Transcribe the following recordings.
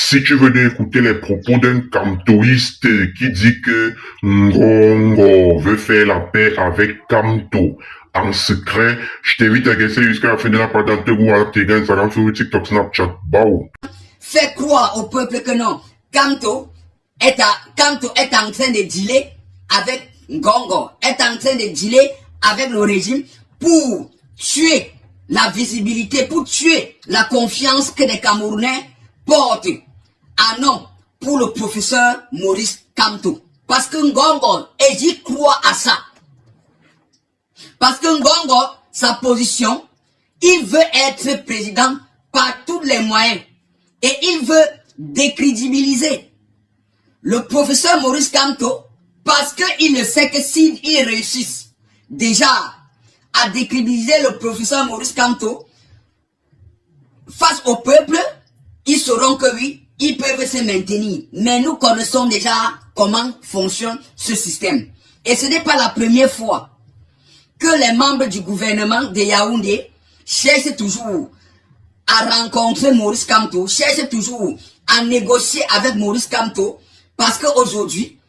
Si tu veux écouter les propos d'un camtoïste qui dit que Ngongo veut faire la paix avec Camto en secret, je t'invite à rester jusqu'à la fin de la partie de TikTok, Snapchat. Bao. Fais croire au peuple que non. Camto est en train de dealer avec Ngongo, est en train de dealer avec le régime pour tuer la visibilité, pour tuer la confiance que les Camerounais portent à non pour le professeur Maurice Kamto. Parce que Ngongo, et j'y crois à ça. Parce que Ngongo, sa position, il veut être président par tous les moyens. Et il veut décrédibiliser le professeur Maurice Kamto parce qu'il sait que s'il réussisse déjà à décrédibiliser le professeur Maurice Kamto face au peuple, ils sauront que oui, ils peuvent se maintenir. Mais nous connaissons déjà comment fonctionne ce système. Et ce n'est pas la première fois que les membres du gouvernement de Yaoundé cherchent toujours à rencontrer Maurice Kamto, cherchent toujours à négocier avec Maurice Kamto, parce qu'aujourd'hui,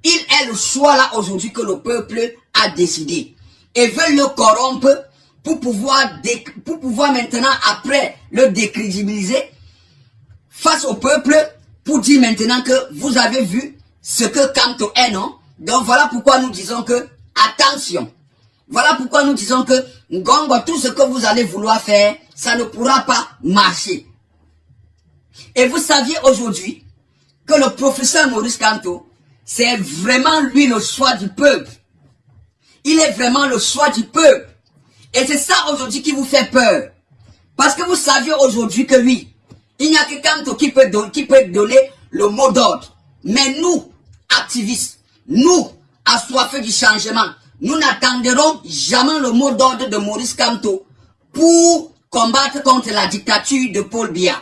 il est le choix là aujourd'hui que le peuple a décidé. Et veulent le corrompre pour pouvoir maintenant, après le décrédibiliser face au peuple, pour dire maintenant que vous avez vu ce que Kamto est, non? Donc voilà pourquoi nous disons que, attention, voilà pourquoi nous disons que Ngongo, tout ce que vous allez vouloir faire, ça ne pourra pas marcher. Et vous saviez aujourd'hui que le professeur Maurice Kamto, c'est vraiment lui le choix du peuple. Il est vraiment le choix du peuple. Et c'est ça aujourd'hui qui vous fait peur. Parce que vous saviez aujourd'hui que oui, il n'y a que Kamto qui peut donner le mot d'ordre. Mais nous, activistes, nous, assoiffés du changement, nous n'attendrons jamais le mot d'ordre de Maurice Kamto pour combattre contre la dictature de Paul Biya.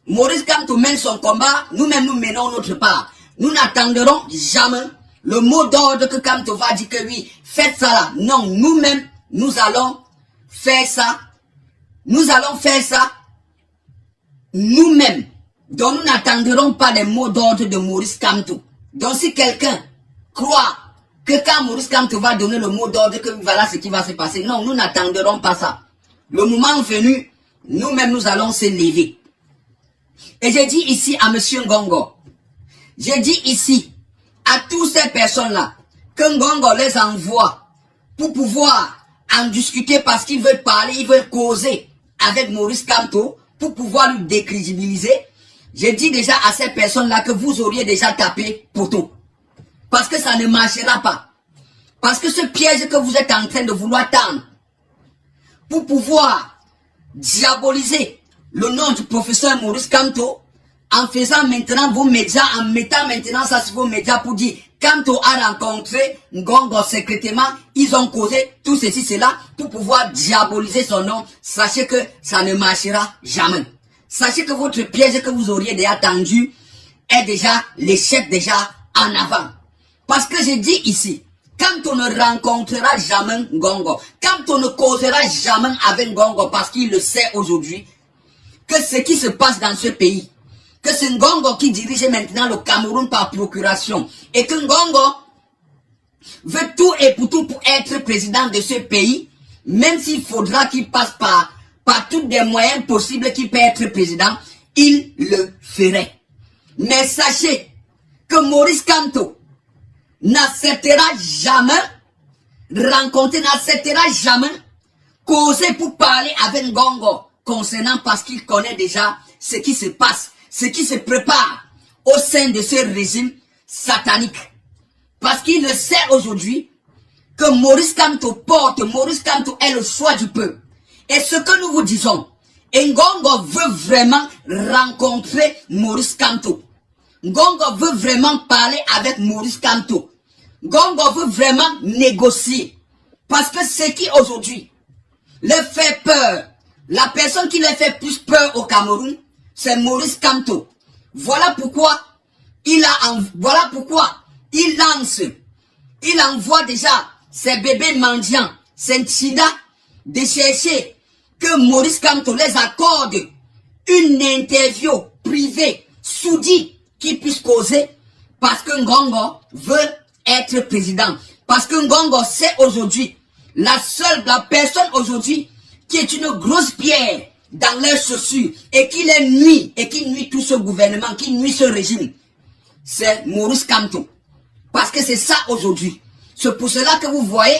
Maurice Kamto mène son combat, nous-mêmes nous menons notre part. Nous n'attendrons jamais le mot d'ordre que Kamto va dire que oui, faites ça là. Non, nous-mêmes, nous allons faire ça. Nous allons faire ça nous-mêmes. Donc nous n'attendrons pas les mots d'ordre de Maurice Kamto. Donc si quelqu'un croit que quand Maurice Kamto va donner le mot d'ordre, que voilà ce qui va se passer. Non, nous n'attendrons pas ça. Le moment venu, nous-mêmes nous allons se lever. Et j'ai dit ici à M. Ngongo, j'ai dit ici à toutes ces personnes-là que Ngongo les envoie pour pouvoir en discuter parce qu'ils veulent parler, ils veulent causer avec Maurice Kamto pour pouvoir le décrédibiliser. J'ai dit déjà à ces personnes-là que vous auriez déjà tapé poteau. Parce que ça ne marchera pas. Parce que ce piège que vous êtes en train de vouloir tendre pour pouvoir diaboliser le nom du professeur Maurice Kamto en faisant maintenant vos médias, en mettant maintenant ça sur vos médias pour dire Kamto a rencontré Ngongo secrètement, ils ont causé tout ceci, cela pour pouvoir diaboliser son nom. Sachez que ça ne marchera jamais. Sachez que votre piège que vous auriez déjà tendu est déjà l'échec déjà en avant. Parce que j'ai dit ici, quand on ne rencontrera jamais Ngongo, quand on ne causera jamais avec Ngongo, parce qu'il le sait aujourd'hui, que ce qui se passe dans ce pays, que c'est Ngongo qui dirige maintenant le Cameroun par procuration, et que Ngongo veut tout et pour tout pour être président de ce pays, même s'il faudra qu'il passe par tous des moyens possibles qu'il peut être président, il le ferait. Mais sachez que Maurice Kamto n'acceptera jamais n'acceptera jamais causer pour parler avec Ngongo concernant parce qu'il connaît déjà ce qui se passe, ce qui se prépare au sein de ce régime satanique. Parce qu'il le sait aujourd'hui que Maurice Kamto est le choix du peuple. Et ce que nous vous disons, Ngongo veut vraiment rencontrer Maurice Kamto. Ngongo veut vraiment parler avec Maurice Kamto. Ngongo veut vraiment négocier. Parce que ce qui aujourd'hui leur fait peur, la personne qui leur fait plus peur au Cameroun, c'est Maurice Kamto. Voilà pourquoi il lance, il envoie déjà ses bébés mendiants, ses Tchida, de chercher que Maurice Kamto les accorde une interview privée soudit qu'il puisse causer parce que Ngongo veut être président. Parce que Ngongo c'est aujourd'hui la personne aujourd'hui qui est une grosse pierre dans leurs chaussures et qui les nuit et qui nuit tout ce gouvernement, qui nuit ce régime. C'est Maurice Kamto. Parce que c'est ça aujourd'hui. C'est pour cela que vous voyez,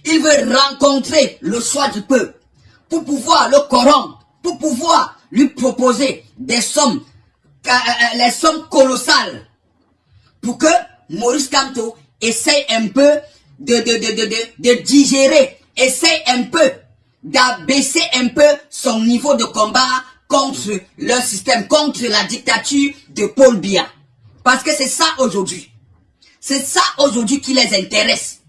il veut rencontrer le choix du peuple pour pouvoir le corrompre, pour pouvoir lui proposer des sommes, les sommes colossales pour que Maurice Kamto essaye un peu de digérer, essaye un peu d'abaisser un peu son niveau de combat contre leur système, contre la dictature de Paul Biya. Parce que c'est ça aujourd'hui. C'est ça aujourd'hui qui les intéresse.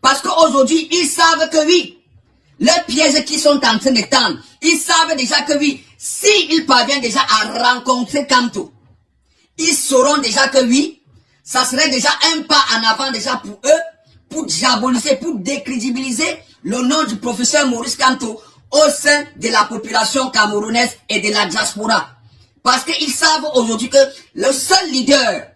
Parce qu'aujourd'hui, ils savent que oui, les pièges qu'ils sont en train de tendre, ils savent déjà que oui, s'ils parviennent déjà à rencontrer Kamto, ils sauront déjà que oui, ça serait déjà un pas en avant déjà pour eux, pour diaboliser, pour décrédibiliser le nom du professeur Maurice Kamto au sein de la population camerounaise et de la diaspora. Parce qu'ils savent aujourd'hui que le seul leader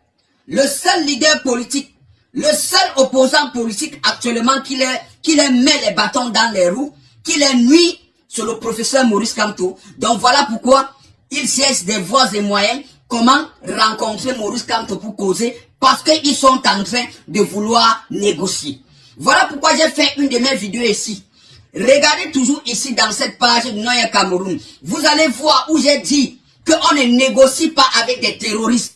politique, le seul opposant politique actuellement qui les met les bâtons dans les roues, qui les nuit, c'est le professeur Maurice Kamto. Donc voilà pourquoi ils cherchent des voies et moyens comment rencontrer Maurice Kamto pour causer, parce qu'ils sont en train de vouloir négocier. Voilà pourquoi j'ai fait une de mes vidéos ici. Regardez toujours ici dans cette page de Noya Cameroun. Vous allez voir où j'ai dit qu'on ne négocie pas avec des terroristes.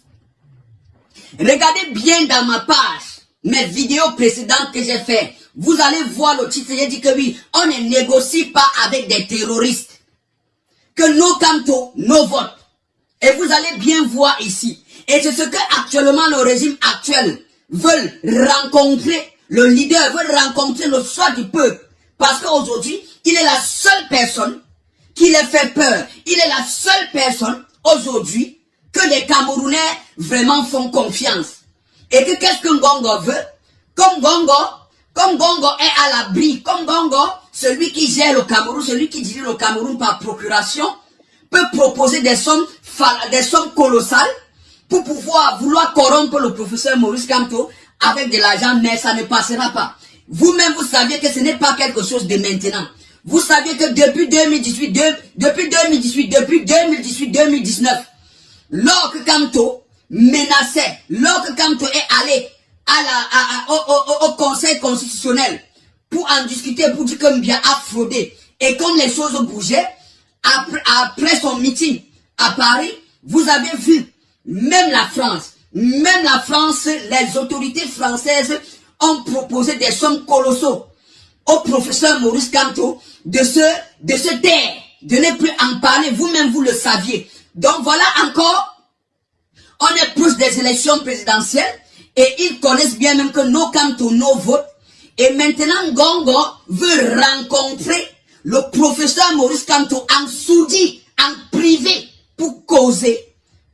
Regardez bien dans ma page, mes vidéos précédentes que j'ai fait. Vous allez voir le titre, j'ai dit que oui, on ne négocie pas avec des terroristes. Que nos Kamto, nos votes. Et vous allez bien voir ici. Et c'est ce que actuellement le régime actuel veut rencontrer. Le leader veut rencontrer le choix du peuple. Parce qu'aujourd'hui, il est la seule personne qui les fait peur. Il est la seule personne aujourd'hui que les Camerounais vraiment font confiance. Et que qu'est-ce que Ngongo veut? Comme Ngongo est à l'abri, comme Ngongo, celui qui gère le Cameroun, celui qui dirige le Cameroun par procuration, peut proposer des sommes colossales pour vouloir corrompre le professeur Maurice Kamto avec de l'argent, mais ça ne passera pas. Vous-même, vous saviez que ce n'est pas quelque chose de maintenant. Vous saviez que depuis 2018-2019, lorsque Kamto menaçait, lorsque Kamto est allé au Conseil constitutionnel pour en discuter, pour dire que Mbia a fraudé, et comme les choses bougeaient, après son meeting à Paris, vous avez vu, même la France, les autorités françaises ont proposé des sommes colossaux au professeur Maurice Kamto de se taire, de ne plus en parler. Vous-même, vous le saviez. Donc voilà encore, on est proche des élections présidentielles et ils connaissent bien même que nos Kamto, nos votes. Et maintenant, Ngongo veut rencontrer le professeur Maurice Kamto en soudi, en privé, pour causer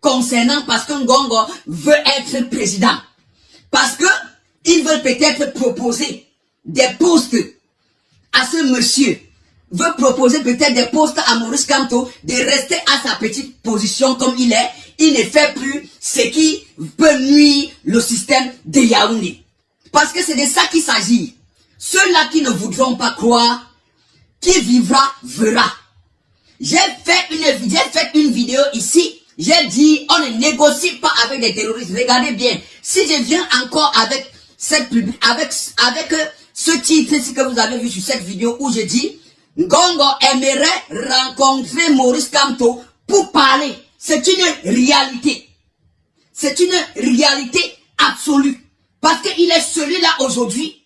concernant, parce que Ngongo veut être président. Parce que il veut peut-être proposer des postes à ce monsieur, veut proposer peut-être des postes à Maurice Kamto, de rester à sa petite position comme il est. Il ne fait plus ce qui peut nuire le système de Yaoundé. Parce que c'est de ça qu'il s'agit. Ceux-là qui ne voudront pas croire, qui vivra, verra. J'ai fait une vidéo ici. J'ai dit, on ne négocie pas avec des terroristes. Regardez bien. Si je viens encore avec ce titre que vous avez vu sur cette vidéo où je dis, Ngongo aimerait rencontrer Maurice Kamto pour parler. C'est une réalité. C'est une réalité absolue. Parce qu'il est celui-là aujourd'hui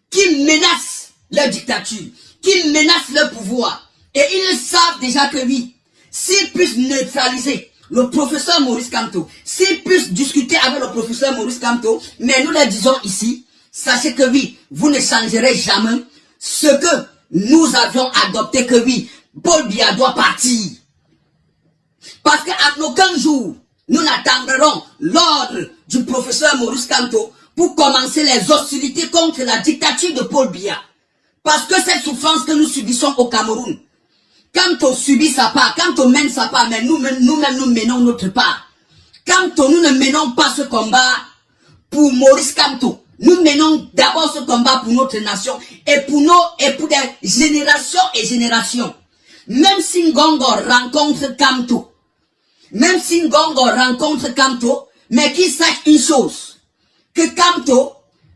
qui menace leur dictature, qui menace leur pouvoir. Et ils savent déjà que oui, s'ils puissent neutraliser le professeur Maurice Kamto, s'ils puissent discuter avec le professeur Maurice Kamto, mais nous le disons ici, sachez que oui, vous ne changerez jamais ce que nous avions adopté, que oui, Paul Biya doit partir. Parce qu'à aucun jour, nous n'attendrons l'ordre du professeur Maurice Kamto pour commencer les hostilités contre la dictature de Paul Biya. Parce que cette souffrance que nous subissons au Cameroun, Kamto subit sa part, Kamto mène sa part, mais nous-mêmes nous menons notre part. Kamto, nous ne menons pas ce combat pour Maurice Kamto. Nous menons d'abord ce combat pour notre nation et pour des générations et générations. Même si Ngongo rencontre Kamto, mais qu'il sache une chose, que Kamto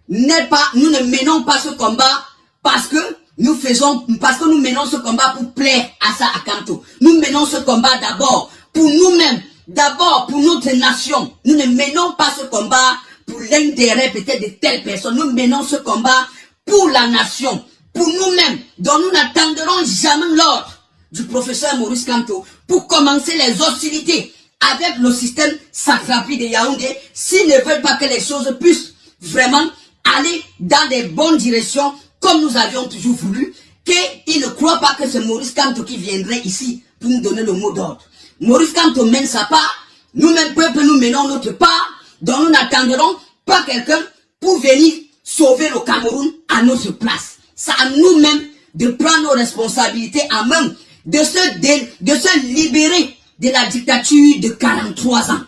n'est pas, nous ne menons pas ce combat parce que nous menons ce combat pour plaire à Kamto. Nous menons ce combat d'abord pour nous-mêmes, d'abord pour notre nation. Nous ne menons pas ce combat pour l'intérêt peut-être de telle personne. Nous menons ce combat pour la nation, pour nous-mêmes, dont nous n'attendrons jamais l'ordre du professeur Maurice Kamto pour commencer les hostilités avec le système Satrapi de Yaoundé, s'ils ne veulent pas que les choses puissent vraiment aller dans des bonnes directions, comme nous avions toujours voulu, qu'ils ne croient pas que c'est Maurice Kamto qui viendrait ici pour nous donner le mot d'ordre. Maurice Kamto mène sa part, nous-mêmes, peuple, nous menons notre part, dont nous n'attendrons pas quelqu'un pour venir sauver le Cameroun à notre place. C'est à nous-mêmes de prendre nos responsabilités en main, de se libérer de la dictature de 43 ans.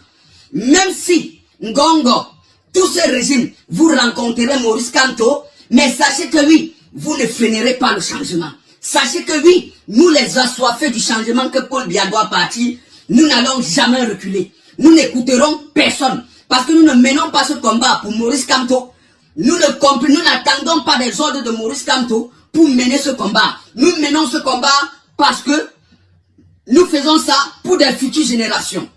Même si, Ngongo, tout ce régime, vous rencontrerez Maurice Kamto, mais sachez que oui, vous ne freinerez pas le changement. Sachez que oui, nous les assoiffés du changement que Paul Biya doit partir, nous n'allons jamais reculer. Nous n'écouterons personne. Parce que nous ne menons pas ce combat pour Maurice Kamto. Nous n'attendons pas des ordres de Maurice Kamto pour mener ce combat. Nous menons ce combat parce que nous faisons ça pour des futures générations.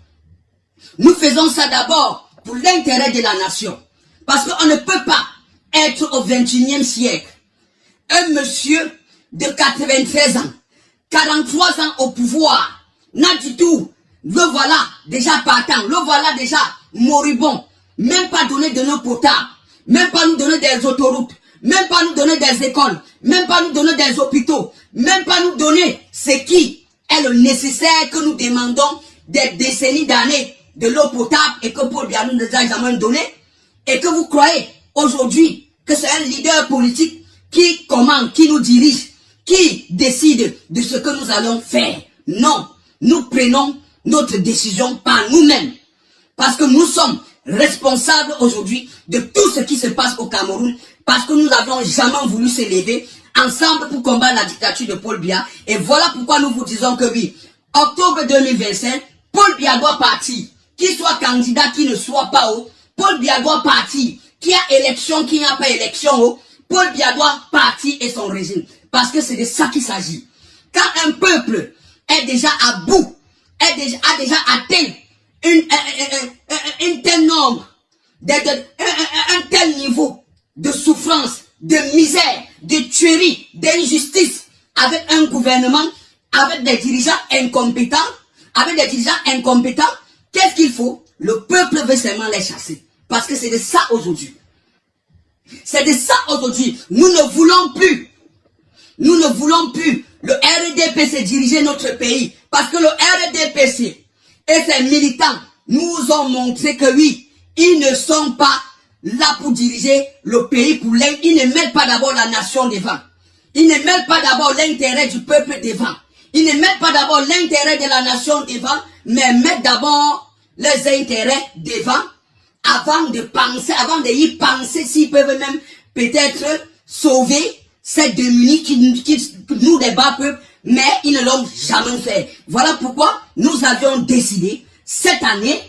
Nous faisons ça d'abord pour l'intérêt de la nation. Parce qu'on ne peut pas être au 21e siècle. Un monsieur de 93 ans, 43 ans au pouvoir, n'a du tout. Le voilà déjà partant, le voilà déjà moribond. Même pas donner de l'eau potable, même pas nous donner des autoroutes, même pas nous donner des écoles, même pas nous donner des hôpitaux, même pas nous donner ce qui est le nécessaire que nous demandons des décennies d'années de l'eau potable et que Paul Biya nous a jamais donné. Et que vous croyez aujourd'hui que c'est un leader politique qui commande, qui nous dirige, qui décide de ce que nous allons faire. Non, nous prenons notre décision par nous-mêmes. Parce que nous sommes responsables aujourd'hui de tout ce qui se passe au Cameroun. Parce que nous n'avons jamais voulu se lever ensemble pour combattre la dictature de Paul Biya. Et voilà pourquoi nous vous disons que oui, octobre 2025, Paul Biya doit partir. Qu'il soit candidat, qu'il ne soit pas haut, Paul Biya doit partir. Qu'il y a élection, qu'il n'y a pas élection haut, Paul Biya doit partir et son régime. Parce que c'est de ça qu'il s'agit. Quand un peuple est déjà à bout, a déjà atteint un tel nombre, un tel niveau de souffrance, de misère, de tuerie, d'injustice, avec un gouvernement, avec des dirigeants incompétents, qu'est-ce qu'il faut? Le peuple veut seulement les chasser. Parce que c'est de ça aujourd'hui. C'est de ça aujourd'hui. Nous ne voulons plus le RDPC diriger notre pays. Parce que le RDPC et ses militants nous ont montré que oui, ils ne sont pas là pour diriger le pays pour ils ne mettent pas d'abord la nation devant. Ils ne mettent pas d'abord l'intérêt du peuple devant. Ils ne mettent pas d'abord l'intérêt de la nation devant, mais mettent d'abord les intérêts devant avant de y penser s'ils peuvent même peut-être sauver ces démunis qui nous les bas peuples, mais ils ne l'ont jamais fait. Voilà pourquoi nous avions décidé cette année,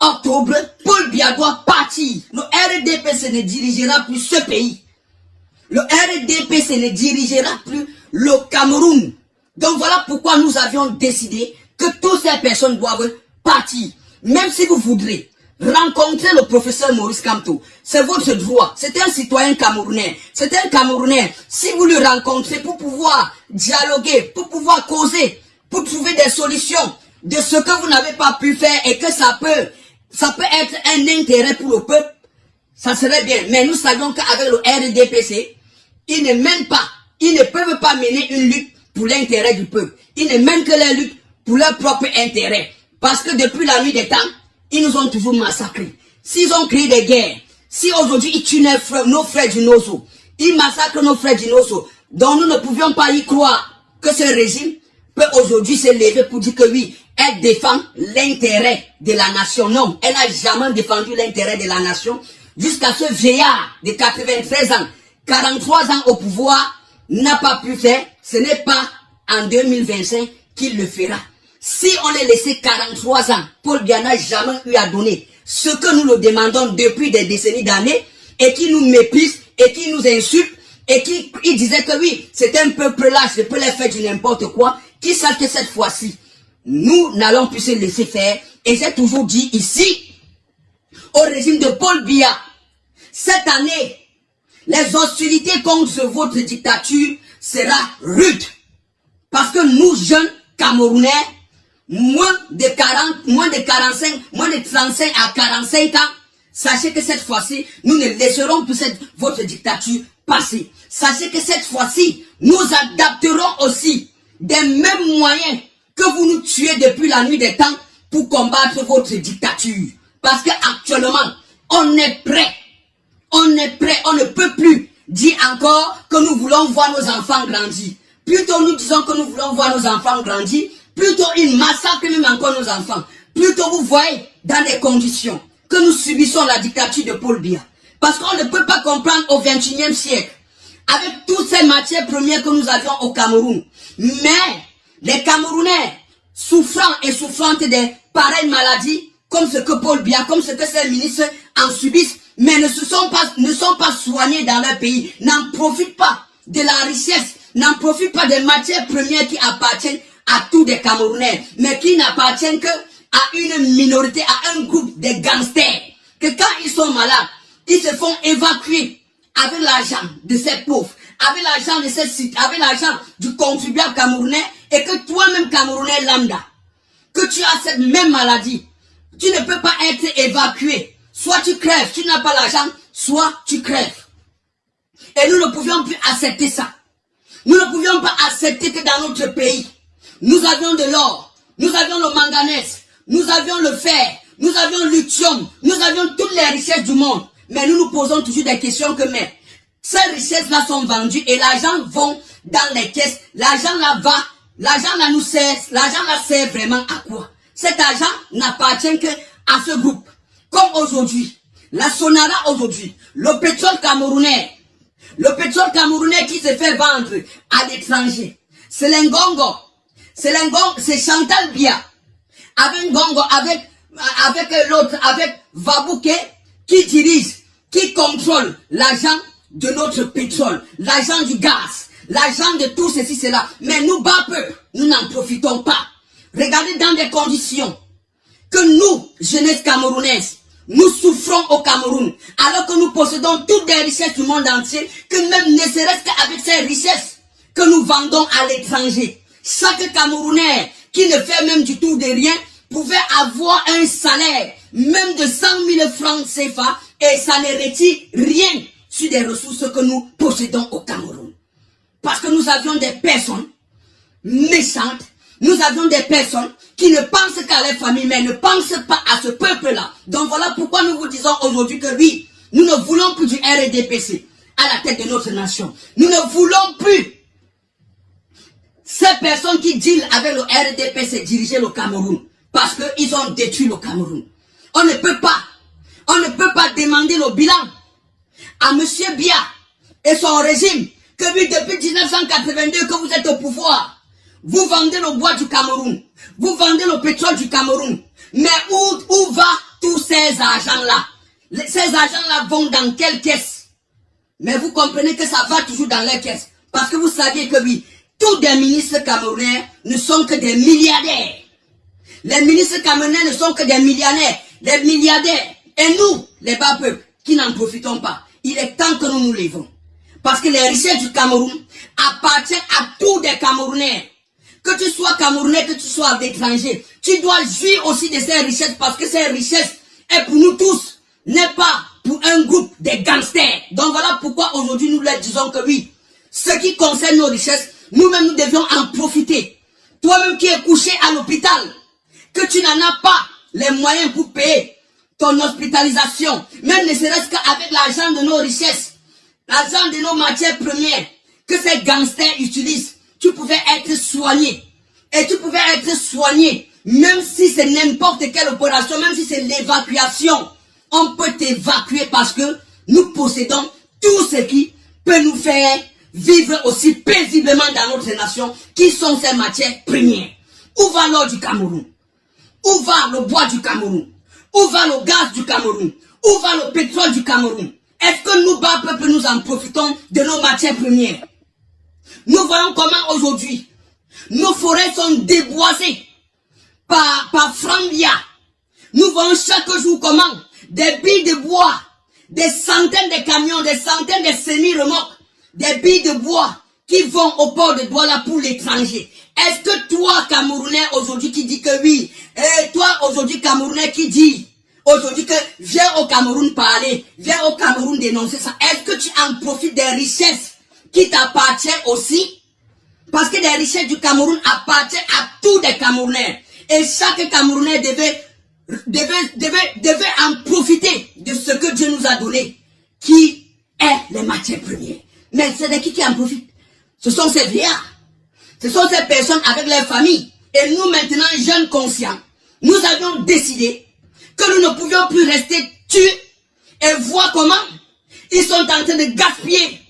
octobre, Paul Biya doit partir. Le RDPC ne dirigera plus ce pays. Le RDPC ne dirigera plus le Cameroun. Donc voilà pourquoi nous avions décidé que toutes ces personnes doivent partir. Même si vous voudrez rencontrer le professeur Maurice Kamto, c'est votre droit. C'est un citoyen camerounais. C'est un Camerounais. Si vous le rencontrez pour pouvoir dialoguer, pour pouvoir causer, pour trouver des solutions de ce que vous n'avez pas pu faire et que ça peut être un intérêt pour le peuple, ça serait bien. Mais nous savons qu'avec le RDPC, ils ne peuvent pas mener une lutte pour l'intérêt du peuple. Ils ne mènent que la lutte pour leur propre intérêt. Parce que depuis la nuit des temps, ils nous ont toujours massacrés. S'ils ont créé des guerres, si aujourd'hui ils tuent nos frères du Nozo, ils massacrent nos frères du Nozo, dont nous ne pouvions pas y croire que ce régime peut aujourd'hui se lever pour dire que oui, elle défend l'intérêt de la nation. Non, elle n'a jamais défendu l'intérêt de la nation jusqu'à ce vieillard de 93 ans, 43 ans au pouvoir, n'a pas pu faire. Ce n'est pas en 2025 qu'il le fera. Si on l'a laissé 43 ans, Paul Biya n'a jamais eu à donner ce que nous le demandons depuis des décennies d'années et qui nous méprise et qui nous insulte et qui il disait que oui, c'est un peuple là, je peux les faire du n'importe quoi, qui savent que cette fois-ci, nous n'allons plus se laisser faire. Et j'ai toujours dit ici, au régime de Paul Biya, cette année, les hostilités contre votre dictature sera rude. Parce que nous, jeunes Camerounais, moins de 45, moins de 35 à 45 ans, sachez que cette fois-ci, nous ne laisserons plus votre dictature passer. Sachez que cette fois-ci, nous adapterons aussi des mêmes moyens que vous nous tuez depuis la nuit des temps pour combattre votre dictature. Parce qu'actuellement, on est prêt. On est prêt, on ne peut plus dire encore que nous voulons voir nos enfants grandir. Plutôt nous disons que nous voulons voir nos enfants grandir, plutôt ils massacrent même encore nos enfants. Plutôt vous voyez dans des conditions que nous subissons la dictature de Paul Biya. Parce qu'on ne peut pas comprendre au XXIe siècle, avec toutes ces matières premières que nous avions au Cameroun. Mais les Camerounais, souffrant et souffrant des pareilles maladies, comme ce que Paul Biya, comme ce que ces ministres en subissent, mais ne sont pas soignés dans leur pays, n'en profitent pas de la richesse, n'en profitent pas des matières premières qui appartiennent à tous les Camerounais, mais qui n'appartiennent que à une minorité, à un groupe de gangsters, que quand ils sont malades, ils se font évacuer avec l'argent de ces pauvres, avec l'argent de ces sites, avec l'argent du contribuable camerounais, et que toi-même Camerounais lambda, que tu as cette même maladie, tu ne peux pas être évacué. Soit tu crèves, tu n'as pas l'argent, soit tu crèves. Et nous ne pouvions plus accepter ça. Nous ne pouvions pas accepter que dans notre pays, nous avions de l'or, nous avions le manganèse, nous avions le fer, nous avions le lithium, nous avions toutes les richesses du monde. Mais nous nous posons toujours des questions que mais ces richesses-là sont vendues et l'argent va dans les caisses. L'argent là va, l'argent là nous sert, l'argent là sert vraiment à quoi? Cet argent n'appartient que à ce groupe. Comme aujourd'hui, la Sonara aujourd'hui, le pétrole camerounais qui se fait vendre à l'étranger, c'est l'Ngongo, c'est Chantal Biya, avec Ngongo, avec l'autre, avec Vabouke, qui dirige, qui contrôle l'argent de notre pétrole, l'argent du gaz, l'argent de tout ceci, cela. Mais nous, nous n'en profitons pas. Regardez dans des conditions que nous, jeunesse camerounaise, nous souffrons au Cameroun, alors que nous possédons toutes les richesses du monde entier, que même ne serait-ce qu'avec ces richesses que nous vendons à l'étranger. Chaque Camerounais qui ne fait même du tout de rien pouvait avoir un salaire, même de 100 000 francs CFA, et ça ne retire rien sur des ressources que nous possédons au Cameroun. Parce que nous avions des personnes méchantes, nous avions des personnes qui ne pensent qu'à leur famille, mais ne pensent pas à ce peuple-là. Donc voilà pourquoi nous vous disons aujourd'hui que oui, nous ne voulons plus du RDPC à la tête de notre nation. Nous ne voulons plus ces personnes qui dealent avec le RDPC diriger le Cameroun. Parce qu'ils ont détruit le Cameroun. On ne peut pas demander le bilan à M. Biya et son régime que oui, depuis 1982 que vous êtes au pouvoir. Vous vendez le bois du Cameroun. Vous vendez le pétrole du Cameroun. Mais où va tous ces argents-là? Ces argents-là vont dans quelle caisse? Mais vous comprenez que ça va toujours dans les caisses. Parce que vous saviez que oui, tous les ministres camerounais ne sont que des milliardaires. Les ministres camerounais ne sont que des millionnaires. Des milliardaires. Et nous, les bas peuples, qui n'en profitons pas. Il est temps que nous nous levons. Parce que les richesses du Cameroun appartiennent à tous les Camerounais. Que tu sois Camerounais, que tu sois d'étranger, tu dois jouir aussi de ces richesses parce que ces richesses est pour nous tous, n'est pas pour un groupe de gangsters. Donc voilà pourquoi aujourd'hui nous leur disons que oui, ce qui concerne nos richesses, nous-mêmes nous devions en profiter. Toi-même qui es couché à l'hôpital, que tu n'en as pas les moyens pour payer ton hospitalisation, même ne serait-ce qu'avec l'argent de nos richesses, l'argent de nos matières premières, que ces gangsters utilisent, tu pouvais être soigné. et tu pouvais être soigné, même si c'est n'importe quelle opération, même si c'est l'évacuation, on peut t'évacuer parce que nous possédons tout ce qui peut nous faire vivre aussi paisiblement dans notre nation, qui sont ces matières premières. Où va l'or du Cameroun? Où va le bois du Cameroun? Où va le gaz du Cameroun? Où va le pétrole du Cameroun? Est-ce que nous, bas peuple, nous en profitons de nos matières premières? Nous voyons comment aujourd'hui, nos forêts sont déboisées par Frambia. Nous voyons chaque jour comment des billes de bois, des centaines de camions, des centaines de semi-remorques, des billes de bois qui vont au port de Douala pour l'étranger. Est-ce que toi, Camerounais, aujourd'hui qui dis que oui, et toi, aujourd'hui, Camerounais qui dis aujourd'hui que viens au Cameroun parler, viens au Cameroun dénoncer ça, est-ce que tu en profites des richesses qui t'appartiennent aussi? Parce que les richesses du Cameroun appartiennent à tous les Camerounais. Et chaque Camerounais devait en profiter de ce que Dieu nous a donné, qui est les matières premières. Mais c'est de qui en profite? Ce sont ces vieillards. Ce sont ces personnes avec leurs familles. Et nous maintenant, jeunes conscients, nous avions décidé que nous ne pouvions plus rester tués et voir comment ils sont en train de gaspiller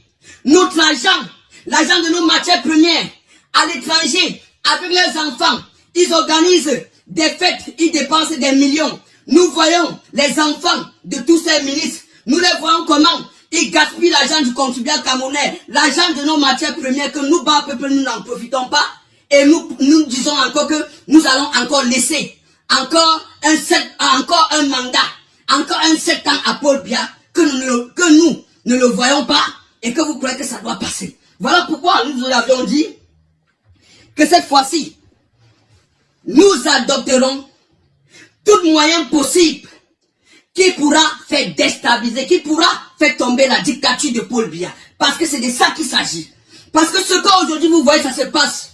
notre argent, l'argent de nos matières premières à l'étranger, avec leurs enfants. Ils organisent des fêtes, ils dépensent des millions. Nous voyons les enfants de tous ces ministres, nous les voyons comment ils gaspillent l'argent du contribuable camerounais, l'argent de nos matières premières que nous, bas peuple, nous n'en profitons pas. Et nous disons encore que nous allons encore laisser encore un mandat, encore un 7 ans à Paul Biya, que nous ne le voyons pas et que vous croyez que ça doit passer. Voilà pourquoi nous avions dit que cette fois-ci, nous adopterons tout moyen possible qui pourra faire déstabiliser, qui pourra faire tomber la dictature de Paul Biya. Parce que c'est de ça qu'il s'agit. Parce que ce qu'aujourd'hui vous voyez, ça se passe.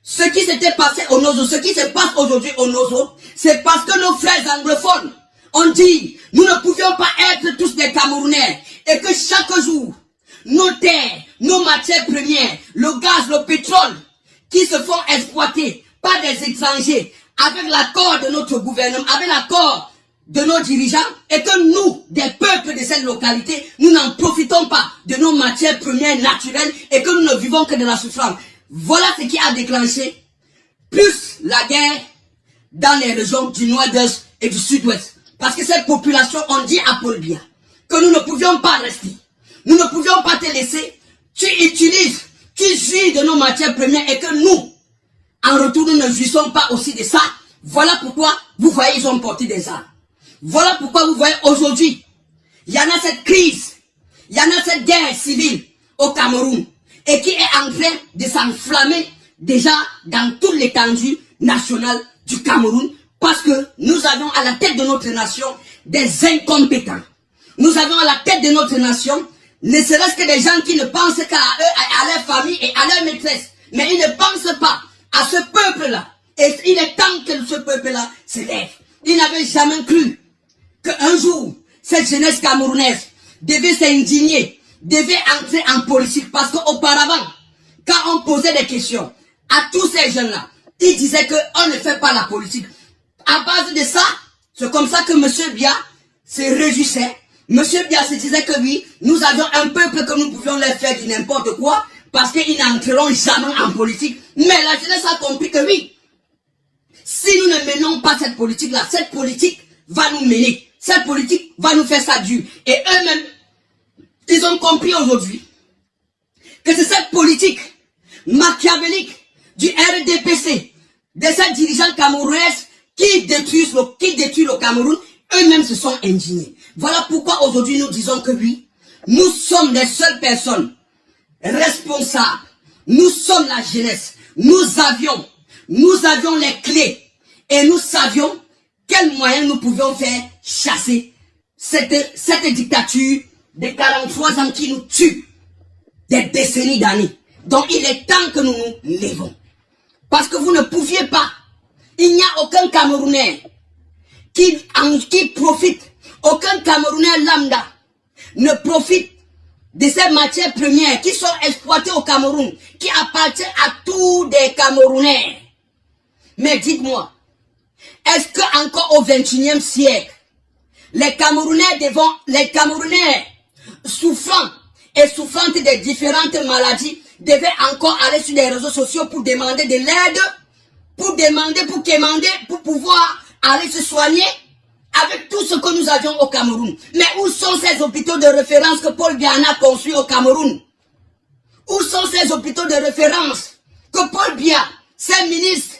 Ce qui s'était passé au Nozo, ce qui se passe aujourd'hui au Nozo, c'est parce que nos frères anglophones ont dit, nous ne pouvions pas être tous des Camerounais. Et que chaque jour, nos terres, nos matières premières, le gaz, le pétrole, qui se font exploiter par des étrangers, avec l'accord de notre gouvernement, avec l'accord de nos dirigeants, et que nous, des peuples de cette localité, nous n'en profitons pas de nos matières premières naturelles et que nous ne vivons que de la souffrance. Voilà ce qui a déclenché plus la guerre dans les régions du nord-est et du sud-ouest. Parce que cette population ont dit à Paul Biya que nous ne pouvions pas rester. Nous ne pouvions pas te laisser. Tu utilises, tu jouis de nos matières premières et que nous, en retour, nous ne jouissons pas aussi de ça. Voilà pourquoi vous voyez, ils ont porté des armes. Voilà pourquoi vous voyez aujourd'hui, il y en a cette crise, il y en a cette guerre civile au Cameroun et qui est en train de s'enflammer déjà dans toute l'étendue nationale du Cameroun parce que nous avons à la tête de notre nation des incompétents. Nous avons à la tête de notre nation ne serait-ce que des gens qui ne pensent qu'à eux, à leur famille et à leur maîtresse. Mais ils ne pensent pas à ce peuple-là. Et il est temps que ce peuple-là se lève. Ils n'avaient jamais cru qu'un jour, cette jeunesse camerounaise devait s'indigner, devait entrer en politique. Parce qu'auparavant, quand on posait des questions à tous ces jeunes-là, ils disaient qu'on ne fait pas la politique. À base de ça, c'est comme ça que M. Biya se réjouissait. M. Biya se disait que oui, nous avions un peuple que nous pouvions leur faire du n'importe quoi, parce qu'ils n'entreront jamais en politique. Mais la jeunesse a compris que oui, si nous ne menons pas cette politique-là, cette politique va nous mener. Cette politique va nous faire ça dur. Et eux-mêmes, ils ont compris aujourd'hui que c'est cette politique machiavélique du RDPC, de ces dirigeants camerounais qui détruisent le Cameroun, eux-mêmes se sont indignés. Voilà pourquoi aujourd'hui nous disons que oui, nous sommes les seules personnes responsables. Nous sommes la jeunesse. Nous avions les clés et nous savions quels moyens nous pouvions faire chasser cette dictature de 43 ans qui nous tue des décennies d'années. Donc il est temps que nous nous lèvons. Parce que vous ne pouviez pas. Il n'y a aucun Camerounais qui profite, aucun Camerounais lambda ne profite de ces matières premières qui sont exploitées au Cameroun, qui appartiennent à tous des Camerounais. Mais dites-moi, est-ce que encore au XXIe siècle, les Camerounais souffrant de différentes maladies devaient encore aller sur les réseaux sociaux pour demander de l'aide, pour pouvoir aller se soigner avec tout ce que nous avions au Cameroun. Mais où sont ces hôpitaux de référence que Paul Biya a construits au Cameroun? Où sont ces hôpitaux de référence que Paul Biya, ses ministres,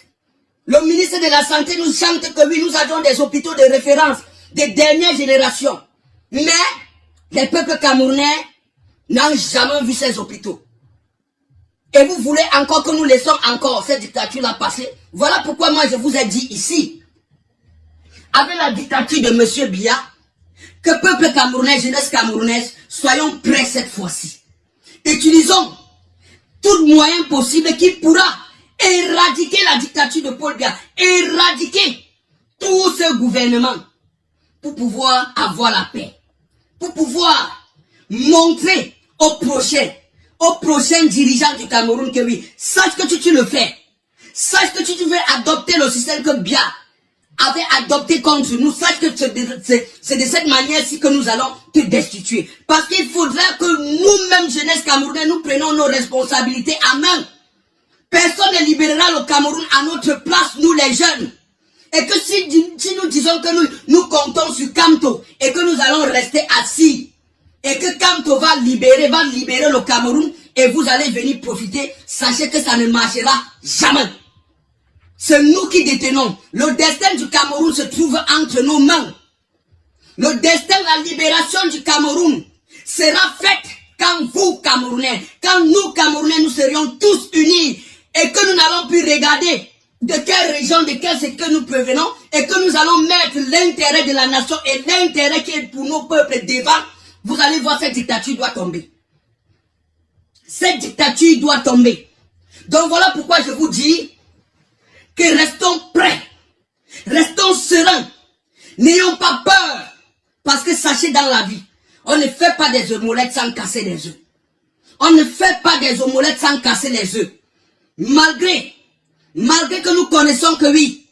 le ministre de la Santé nous chante que oui, nous avons des hôpitaux de référence des dernières générations. Mais les peuples camerounais n'ont jamais vu ces hôpitaux. Et vous voulez encore que nous laissons encore cette dictature-là passer? Voilà pourquoi moi je vous ai dit ici, avec la dictature de M. Biya, que peuple camerounais, jeunesse camerounaise, soyons prêts cette fois-ci. Utilisons tout moyen possible qui pourra éradiquer la dictature de Paul Biya, éradiquer tout ce gouvernement pour pouvoir avoir la paix, pour pouvoir montrer aux prochains dirigeants du Cameroun que oui, sache que tu le fais, sache que tu veux adopter le système que Biya avait adopté contre nous, sache que c'est de cette manière-ci que nous allons te destituer. Parce qu'il faudra que nous-mêmes, jeunesse camerounaise, nous prenions nos responsabilités à main. Personne ne libérera le Cameroun à notre place, nous les jeunes. Et que si nous disons que nous comptons sur Kamto et que nous allons rester assis, et que Kamto va libérer le Cameroun et vous allez venir profiter, sachez que ça ne marchera jamais. C'est nous qui détenons. Le destin du Cameroun se trouve entre nos mains. Le destin, la libération du Cameroun sera faite quand vous, Camerounais, quand nous, Camerounais, nous serions tous unis et que nous n'allons plus regarder de quelle région, de quel secteur nous provenons et que nous allons mettre l'intérêt de la nation et l'intérêt qui est pour nos peuples devant. Vous allez voir, cette dictature doit tomber. Cette dictature doit tomber. Donc voilà pourquoi je vous dis que restons prêts, restons sereins, n'ayons pas peur, parce que sachez dans la vie, on ne fait pas des omelettes sans casser les œufs. On ne fait pas des omelettes sans casser les œufs. Malgré que nous connaissons que oui,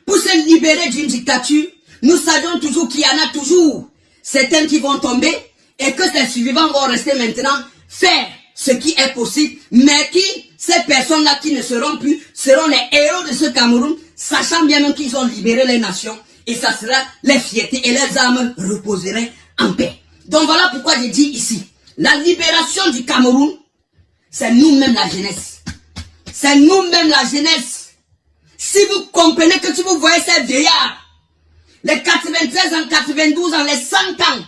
pour se libérer d'une dictature, nous savions toujours qu'il y en a toujours certains qui vont tomber et que ces survivants vont rester maintenant faire ce qui est possible, mais ces personnes-là qui ne seront plus, seront les héros de ce Cameroun, sachant bien même qu'ils ont libéré les nations, et ça sera les fiertés et les âmes reposeraient en paix. Donc voilà pourquoi je dis ici, la libération du Cameroun, c'est nous-mêmes la jeunesse. C'est nous-mêmes la jeunesse. Si vous comprenez que si vous voyez ces vieillards, les 93 ans, 92 ans, les 100 ans,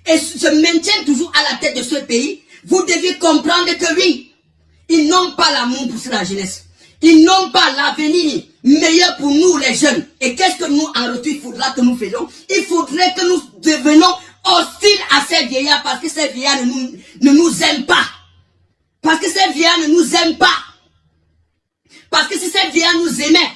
et se maintiennent toujours à la tête de ce pays, vous devez comprendre que oui, ils n'ont pas l'amour pour la jeunesse. Ils n'ont pas l'avenir meilleur pour nous les jeunes. Et qu'est-ce que nous en retour il faudra que nous fassions? Il faudrait que nous devenions hostiles à ces vieillards parce que ces vieillards ne nous aiment pas. Parce que ces vieillards ne nous aiment pas. Parce que si ces vieillards nous aimaient,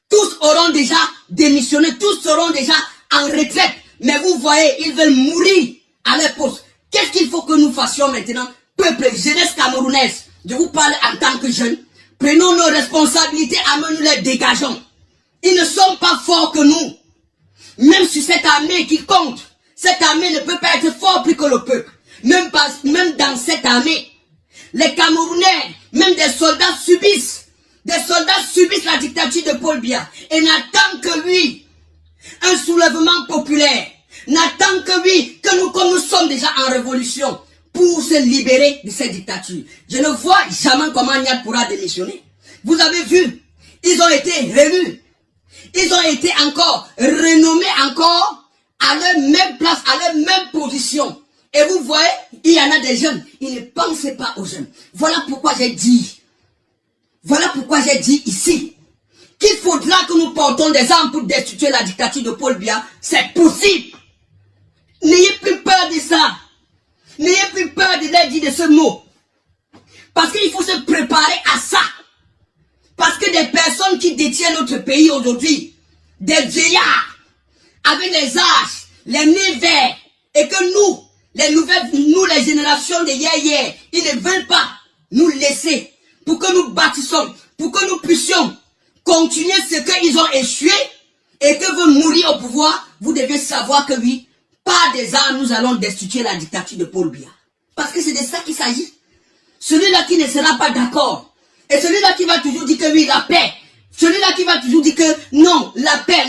tous auront déjà démissionné, tous seront déjà en retraite. Mais vous voyez, ils veulent mourir à leur poste. Qu'est-ce qu'il faut que nous fassions maintenant? Peuple, jeunesse camerounaise, je vous parle en tant que jeune. Prenons nos responsabilités, à main, nous les dégageons. Ils ne sont pas forts que nous. Même sur cette armée qui compte, cette armée ne peut pas être fort plus que le peuple. Même dans cette armée, les Camerounais, même des soldats subissent la dictature de Paul Biya. Et n'attendent que lui, un soulèvement populaire, n'attend que oui, que nous, comme nous sommes déjà en révolution, pour se libérer de cette dictature. Je ne vois jamais comment Niad pourra démissionner. Vous avez vu, ils ont été réélus. Ils ont été encore renommés encore à leur même place, à leur même position. Et vous voyez, il y en a des jeunes, ils ne pensent pas aux jeunes. Voilà pourquoi j'ai dit ici, qu'il faudra que nous portons des armes pour destituer la dictature de Paul Biya. C'est possible. N'ayez plus peur de ça. N'ayez plus peur de leur dire de ce mot. Parce qu'il faut se préparer à ça. Parce que des personnes qui détiennent notre pays aujourd'hui, des vieillards, avec les âges, les nez verts, et que nous, les générations de hier, ils ne veulent pas nous laisser pour que nous bâtissons, pour que nous puissions continuer ce qu'ils ont échoué et que veut mourir au pouvoir, vous devez savoir que oui, par des armes, nous allons destituer la dictature de Paul Biya. Parce que c'est de ça qu'il s'agit. Celui-là qui ne sera pas d'accord, et celui-là qui va toujours dire que oui, la paix, celui-là qui va toujours dire que non, la paix,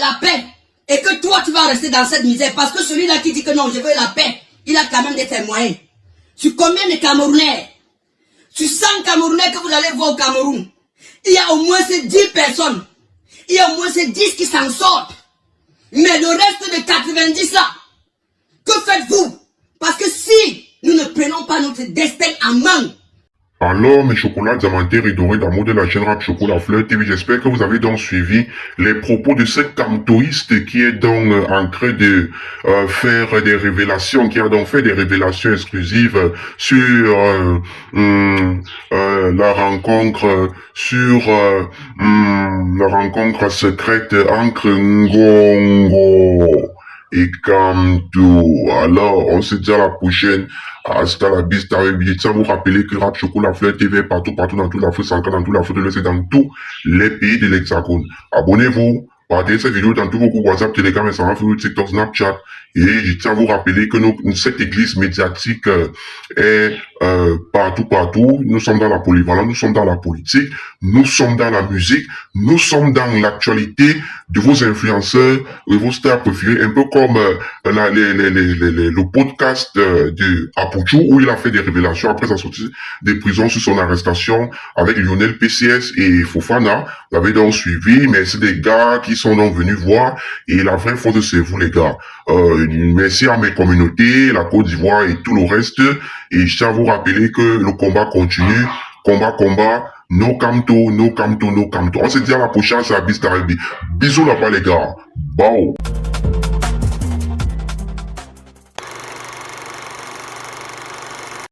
et que toi, tu vas rester dans cette misère, parce que celui-là qui dit que non, je veux la paix, il a quand même des témoins. Sur combien de Camerounais, sur 100 Camerounais que vous allez voir au Cameroun, il y a au moins ces 10 personnes, il y a au moins ces 10 qui s'en sortent. Mais le reste de 90 là, que faites-vous? Parce que si nous ne prenons pas notre destin en main, Alors, mes chocolats diamantaires et dorés d'amour de la chaîne Rap Chocolat Fleur TV, j'espère que vous avez donc suivi les propos de ce camtoïste qui est donc en train de faire des révélations, qui a donc fait des révélations exclusives sur la rencontre, la rencontre secrète entre Ngongo et Kamto. Alors, on se dit à la prochaine. Hasta la vista, baby. Tiens, vous rappelez que Rap Chocolat Fleur TV est partout dans toute l'Afrique centrale, dans toute l'Afrique de l'Ouest et dans tous les pays de l'Hexagone. Abonnez-vous, partagez cette vidéo dans tous vos groupes WhatsApp, Telegram, Instagram, Facebook, TikTok, Snapchat. Et je tiens à vous rappeler que cette église médiatique est partout. Nous sommes dans la polyvalence, nous sommes dans la politique, nous sommes dans la musique, nous sommes dans l'actualité de vos influenceurs, de vos stars préférés, un peu comme le podcast de Apuchou où il a fait des révélations après sa sortie des prisons sur son arrestation avec Lionel PCS et Fofana. Vous avez donc suivi, mais c'est des gars qui sont donc venus voir et la vraie faute c'est vous les gars. Merci à mes communautés, la Côte d'Ivoire et tout le reste. Et je tiens à vous rappeler que le combat continue. Combat. No Kamto. On se dit à la prochaine, c'est Abis Tarabi. Bisous là-bas les gars. Bao.